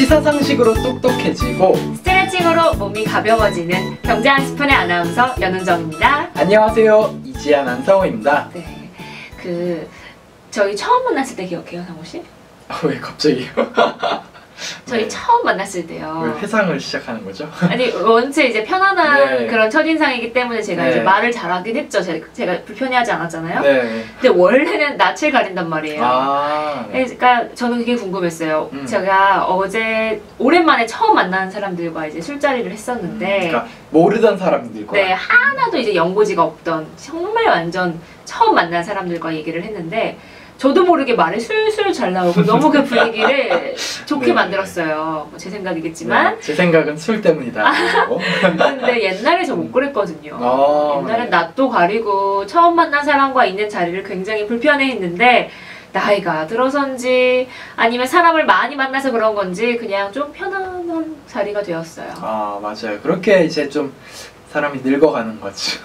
시사상식으로 똑똑해지고 스트레칭으로 몸이 가벼워지는 경제 한 스푼의 아나운서 연은정입니다. 안녕하세요, 이지한 안상호입니다. 네, 저희 처음 만났을 때 기억해요, 상호씨? 왜 갑자기요? 저희 네. 처음 만났을 때요. 왜 회상을 시작하는 거죠? 아니, 원체 이제 편안한 네. 그런 첫인상이기 때문에 제가 네. 이제 말을 잘하긴 했죠. 제가 불편해하지 않았잖아요. 네. 근데 원래는 낯을 가린단 말이에요. 아, 네. 그러니까 저는 그게 궁금했어요. 제가 어제 오랜만에 처음 만난 사람들과 이제 술자리를 했었는데, 그러니까 모르던 사람들과. 네, 하나도 이제 연고지가 없던 정말 완전 처음 만난 사람들과 얘기를 했는데, 저도 모르게 말이 술술 잘 나오고 너무 그 분위기를 좋게 네. 만들었어요. 뭐 제 생각이겠지만. 네, 제 생각은 술 때문이다. 근데 옛날에 저 못 그랬거든요. 옛날엔 네. 낯도 가리고 처음 만난 사람과 있는 자리를 굉장히 불편해했는데, 나이가 들어선지 아니면 사람을 많이 만나서 그런 건지 그냥 좀 편안한 자리가 되었어요. 아, 맞아요. 그렇게 이제 좀 사람이 늙어가는 거죠.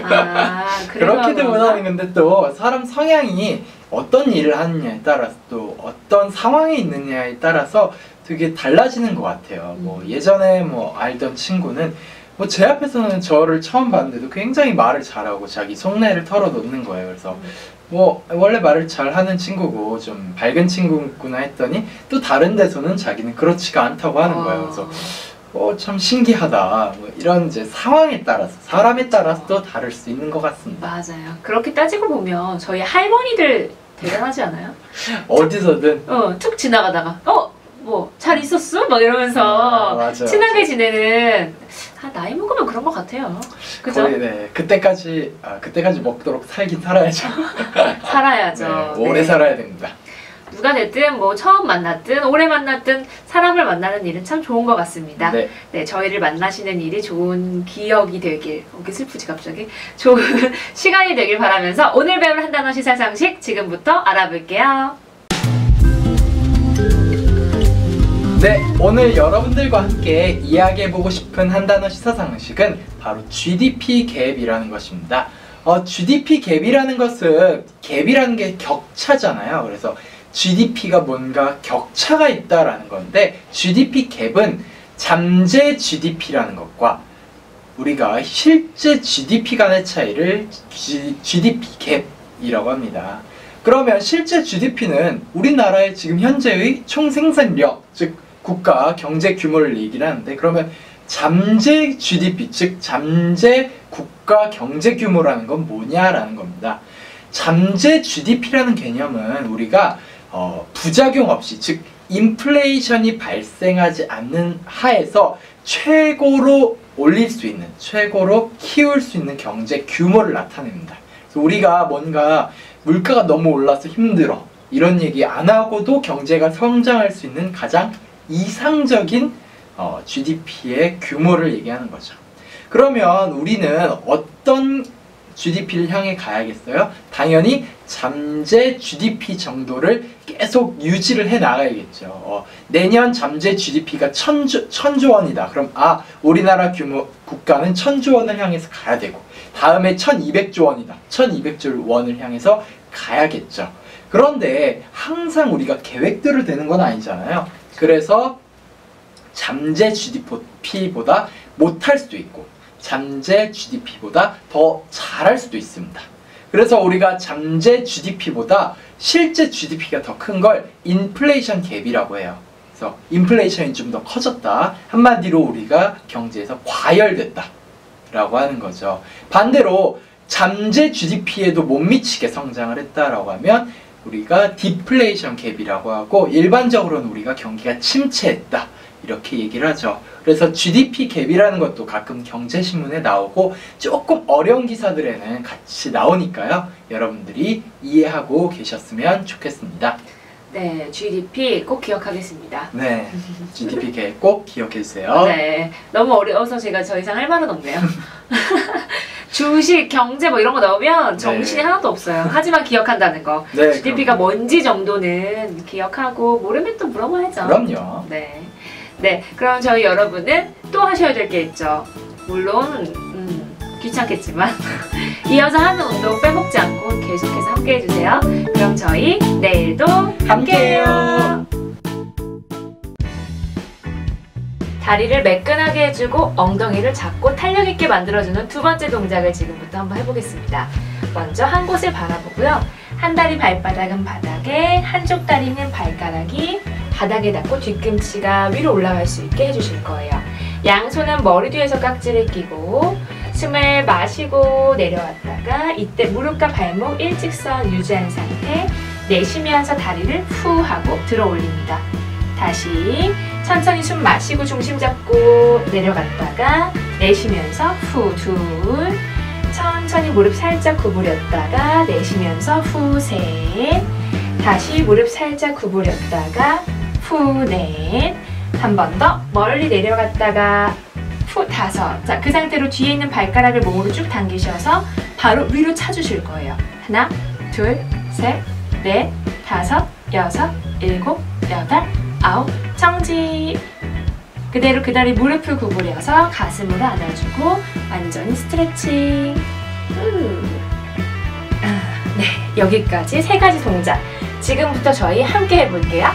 아, 그렇기보다는 근데 또 사람 성향이 어떤 일을 하느냐에 따라서 또 어떤 상황에 있느냐에 따라서 되게 달라지는 것 같아요. 뭐 예전에 뭐 알던 친구는 뭐 제 앞에서는 저를 처음 봤는데도 굉장히 말을 잘하고 자기 속내를 털어놓는 거예요. 그래서 뭐 원래 말을 잘하는 친구고 좀 밝은 친구구나 했더니 또 다른 데서는 자기는 그렇지가 않다고 하는 거예요. 그래서 참 신기하다. 뭐 이런 이제 상황에 따라서 사람에 따라서 또 다를 수 있는 것 같습니다. 맞아요. 그렇게 따지고 보면 저희 할머니들 대단하지 않아요? 어디서든 툭 지나가다가 뭐 잘 있었어? 막 이러면서 맞아요. 친하게 지내는 나이 먹으면 그런 것 같아요. 그죠? 거의, 네. 그때까지 먹도록 살긴 살아야죠. 살아야죠. 네, 오래 네. 살아야 됩니다. 누가 됐든 뭐 처음 만났든 오래 만났든 사람을 만나는 일은 참 좋은 것 같습니다. 네. 네, 저희를 만나시는 일이 좋은 기억이 되길, 이렇게 슬프지 갑자기? 좋은 시간이 되길 바라면서 오늘 배울 한 단어 시사상식 지금부터 알아볼게요. 네, 오늘 여러분들과 함께 이야기해보고 싶은 한 단어 시사상식은 바로 GDP 갭이라는 것입니다. GDP 갭이라는 것은 갭이라는 게 격차잖아요. 그래서 GDP가 뭔가 격차가 있다라는 건데 GDP 갭은 잠재 GDP라는 것과 우리가 실제 GDP 간의 차이를 GDP 갭이라고 합니다. 그러면 실제 GDP는 우리나라의 지금 현재의 총생산력, 즉 국가 경제 규모를 얘기를 하는데, 그러면 잠재 GDP, 즉 잠재 국가 경제 규모라는 건 뭐냐라는 겁니다. 잠재 GDP라는 개념은 우리가 부작용 없이, 즉 인플레이션이 발생하지 않는 하에서 최고로 올릴 수 있는, 최고로 키울 수 있는 경제 규모를 나타냅니다. 그래서 우리가 뭔가 물가가 너무 올라서 힘들어 이런 얘기 안 하고도 경제가 성장할 수 있는 가장 이상적인 GDP의 규모를 얘기하는 거죠. 그러면 우리는 어떤 GDP를 향해 가야겠어요? 당연히 잠재 GDP 정도를 계속 유지를 해 나가야겠죠. 내년 잠재 GDP가 천조 원이다. 그럼 우리나라 규모 국가는 1000조 원을 향해서 가야 되고, 다음에 1200조 원이다. 1200조 원을 향해서 가야겠죠. 그런데 항상 우리가 계획대로 되는 건 아니잖아요. 그래서 잠재 GDP보다 못할 수도 있고 잠재 GDP보다 더 잘할 수도 있습니다. 그래서 우리가 잠재 GDP보다 실제 GDP가 더 큰 걸 인플레이션 갭이라고 해요. 그래서 인플레이션이 좀 더 커졌다. 한마디로 우리가 경제에서 과열됐다 라고 하는 거죠. 반대로 잠재 GDP에도 못 미치게 성장을 했다라고 하면 우리가 디플레이션 갭이라고 하고, 일반적으로는 우리가 경기가 침체했다 이렇게 얘기를 하죠. 그래서 GDP 갭이라는 것도 가끔 경제신문에 나오고 조금 어려운 기사들에는 같이 나오니까요. 여러분들이 이해하고 계셨으면 좋겠습니다. 네, GDP 꼭 기억하겠습니다. 네, GDP 갭 꼭 기억해주세요. 네, 너무 어려워서 제가 더 이상 할 말은 없네요. 주식, 경제 뭐 이런 거 나오면 정신이 하나도 없어요. 하지만 기억한다는 거. 네, GDP가 뭔지 정도는 기억하고 모르면 또 물어봐야죠. 그럼요. 네. 네, 그럼 저희 여러분은 또 하셔야 될 게 있죠. 물론 귀찮겠지만 이어서 하는 운동 빼먹지 않고 계속해서 함께 해주세요. 그럼 저희 내일도 함께해요. 다리를 매끈하게 해주고 엉덩이를 작고 탄력 있게 만들어주는 두 번째 동작을 지금부터 한번 해보겠습니다. 먼저 한 곳을 바라보고요. 한 다리 발바닥은 바닥에, 한쪽 다리는 발가락이 바닥에 닿고 뒤꿈치가 위로 올라갈 수 있게 해주실 거예요. 양손은 머리 뒤에서 깍지를 끼고 숨을 마시고 내려왔다가 이때 무릎과 발목 일직선 유지한 상태, 내쉬면서 다리를 후 하고 들어 올립니다. 다시 천천히 숨 마시고 중심 잡고 내려갔다가 내쉬면서 후 둘, 천천히 무릎 살짝 구부렸다가 내쉬면서 후 셋, 다시 무릎 살짝 구부렸다가 후 넷, 한 번 더 멀리 내려갔다가 후 다섯. 자, 그 상태로 뒤에 있는 발가락을 몸으로 쭉 당기셔서 바로 위로 차주실 거예요. 하나, 둘, 셋, 넷, 다섯, 여섯, 일곱, 여덟, 아홉, 정지. 그대로 그 다리 무릎을 구부려서 가슴으로 안아주고 완전히 스트레칭. 네, 여기까지 세 가지 동작. 지금부터 저희 함께 해볼게요.